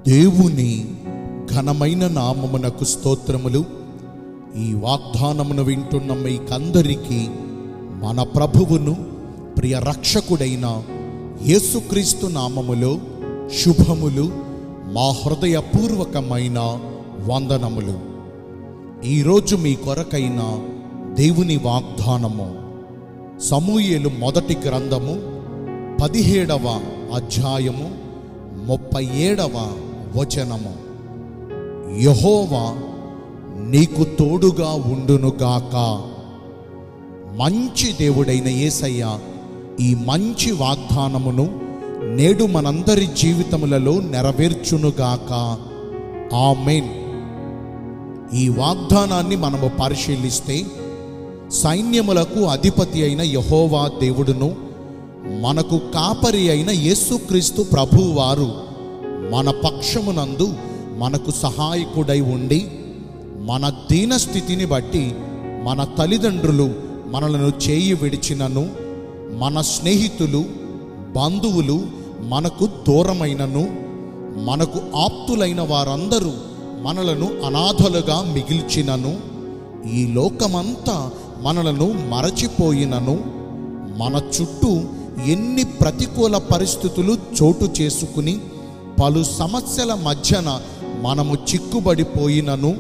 దేవుని ఘనమైన నామమునకు స్తోత్రములు. ఈ వాగ్దానమును వింటున్న మీకందరికీ మన ప్రభువును ప్రియ రక్షకుడైన యేసుక్రీస్తు నామములో శుభములు, మా హృదయపూర్వకమైన వందనములు. ఈరోజు మీ కొరకైన దేవుని వాగ్దానము సమూయేలు మొదటి గ్రంథము 17వ అధ్యాయము 37వ వచనము. యెహోవా నీకు తోడుగా ఉండునుగాక. మంచి దేవుడైన యేసయ్య ఈ మంచి వాగ్దానమును నేడు మనందరి జీవితములలో నెరవేర్చునుగాక. ఆమేన్. ఈ వాగ్దానాన్ని మనము పరిశీలిస్తే, సైన్యములకు అధిపతి అయిన యెహోవా దేవుడును మనకు కాపరి అయిన యేసుక్రీస్తు ప్రభువారు మన పక్షమునందు మనకు సహాయకుడై ఉండి, మన దీనస్థితిని బట్టి మన తల్లిదండ్రులు మనలను చేయి విడిచినను, మన స్నేహితులు బంధువులు మనకు దూరమైనను, మనకు ఆప్తులైన వారందరూ మనలను అనాథలుగా మిగిల్చినను, ఈ లోకమంతా మనలను మరచిపోయినను, మన చుట్టూ ఎన్ని ప్రతికూల పరిస్థితులు చోటు చేసుకుని పలు సమస్యల మధ్యన మనము చిక్కుబడిపోయినను,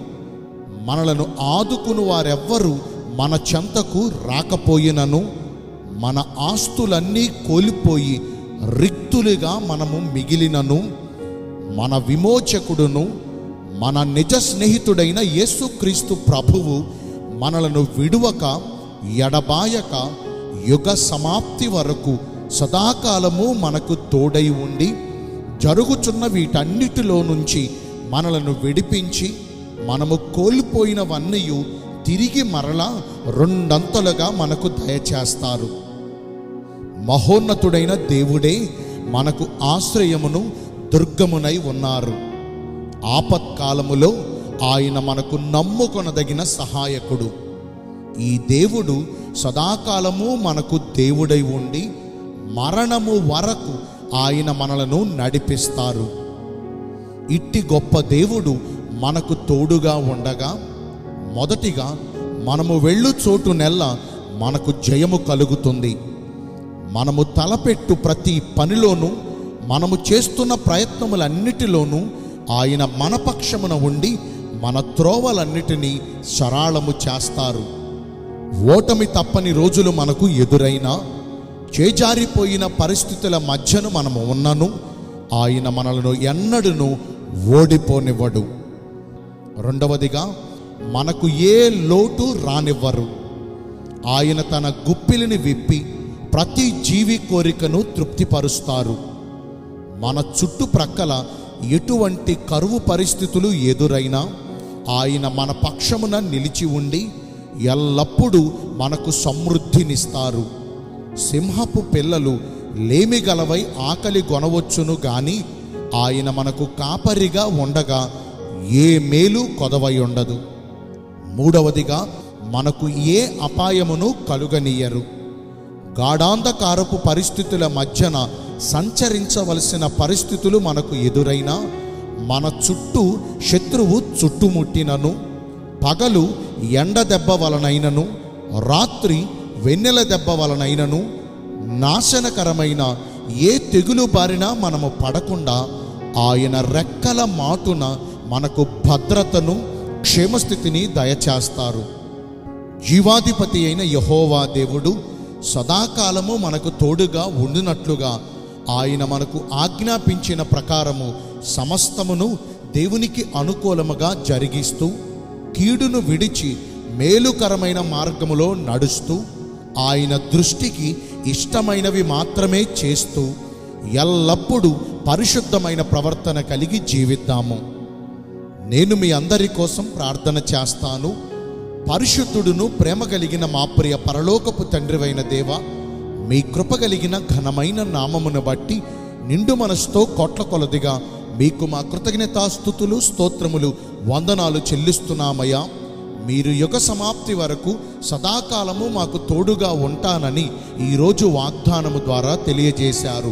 మనలను ఆదుకుని వారెవ్వరూ మన చెంతకు రాకపోయినను, మన ఆస్తులన్నీ కోల్పోయి రిక్తులుగా మనము మిగిలినను, మన విమోచకుడును మన నిజ స్నేహితుడైన యేసుక్రీస్తు ప్రభువు మనలను విడువక ఎడబాయక యుగ సమాప్తి వరకు సదాకాలము మనకు తోడై ఉండి, జరుగుచున్న వీటన్నిటిలో నుంచి మనలను విడిపించి, మనము కోల్పోయినవన్నీ తిరిగి మరలా రెండంతలుగా మనకు దయచేస్తారు. మహోన్నతుడైన దేవుడే మనకు ఆశ్రయమును దుర్గమునై ఉన్నారు. ఆపత్కాలములో ఆయన మనకు నమ్ముకొనదగిన సహాయకుడు. ఈ దేవుడు సదాకాలము మనకు దేవుడై ఉండి మరణము వరకు ఆయన మనలను నడిపిస్తారు. ఇట్టి గొప్ప దేవుడు మనకు తోడుగా ఉండగా, మొదటిగా మనము వెళ్ళు చోటు నెల్ల మనకు జయము కలుగుతుంది. మనము తలపెట్టు ప్రతి పనిలోనూ, మనము చేస్తున్న ప్రయత్నములన్నిటిలోనూ ఆయన మన పక్షమున ఉండి మన త్రోవలన్నిటినీ సరళము చేస్తారు. ఓటమి తప్పని రోజులు మనకు ఎదురైనా, చేజారిపోయిన పరిస్థితుల మధ్యను మనము ఉన్నను, ఆయన మనలను ఎన్నడూను ఓడిపోనివ్వడు. రెండవదిగా, మనకు ఏ లోటు రానివ్వరు. ఆయన తన గుప్పిలిని విప్పి ప్రతి జీవి కోరికను తృప్తిపరుస్తారు. మన చుట్టుప్రక్కల ఎటువంటి కరువు పరిస్థితులు ఎదురైనా ఆయన మన పక్షమున నిలిచి ఉండి ఎల్లప్పుడూ మనకు సమృద్ధినిస్తారు. సింహపు పిల్లలు లేమిగలవై ఆకలి గొనవచ్చును గాని ఆయన మనకు కాపరిగా ఉండగా ఏ మేలు కొదవై ఉండదు. మూడవదిగా, మనకు ఏ అపాయమును కలుగనీయరు. గాఢాంధకారపు పరిస్థితుల మధ్యన సంచరించవలసిన పరిస్థితులు మనకు ఎదురైనా, మన చుట్టూ శత్రువు చుట్టుముట్టినను, పగలు ఎండ దెబ్బ వలనైనను, రాత్రి వెన్నెల దెబ్బ వలనైనను, నాశనకరమైన ఏ తెగులు బారినా మనము పడకుండా ఆయన రెక్కల మాటున మనకు భద్రతను, క్షేమస్థితిని దయచేస్తారు. జీవాధిపతి అయిన యెహోవా దేవుడు సదాకాలము మనకు తోడుగా ఉండినట్లుగా ఆయన మనకు ఆజ్ఞాపించిన ప్రకారము సమస్తమును దేవునికి అనుకూలముగా జరిగిస్తూ, కీడును విడిచి మేలుకరమైన మార్గములో నడుస్తూ, ఆయన దృష్టికి ఇష్టమైనవి మాత్రమే చేస్తూ ఎల్లప్పుడూ పరిశుద్ధమైన ప్రవర్తన కలిగి జీవిద్దాము. నేను మీ అందరి కోసం ప్రార్థన చేస్తాను. పరిశుద్ధుడును ప్రేమ కలిగిన మా ప్రియ పరలోకపు తండ్రివైన దేవ, మీ కృప కలిగిన ఘనమైన నామమును బట్టి నిండు మనసుతో కోట్ల కొలదిగా మీకు మా కృతజ్ఞతాస్తుతులు, స్తోత్రములు, వందనాలు చెల్లిస్తున్నామయ్యా. మీరు యుగ సమాప్తి వరకు సదాకాలము మాకు తోడుగా ఉంటానని ఈరోజు వాగ్దానము ద్వారా తెలియజేశారు.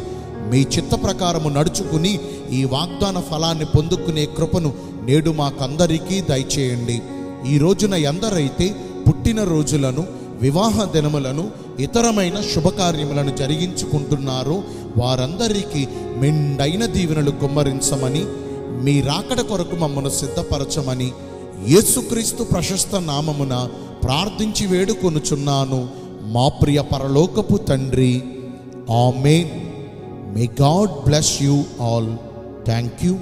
మీ చిత్త ప్రకారము నడుచుకుని ఈ వాగ్దాన ఫలాన్ని పొందుకునే కృపను నేడు మాకందరికీ దయచేయండి. ఈ రోజున ఎందరైతే పుట్టినరోజులను, వివాహ దినములను, ఇతరమైన శుభకార్యములను జరిగించుకుంటున్నారో వారందరికీ మెండైన దీవెనలు కుమ్మరించమని, మీ రాకడ కొరకు మమ్మను సిద్ధపరచమని యేసుక్రీస్తు ప్రశస్త నామమున ప్రార్థించి వేడుకొనుచున్నాను మా ప్రియ పరలోకపు తండ్రి. ఆమేన్. May God bless you all. Thank you.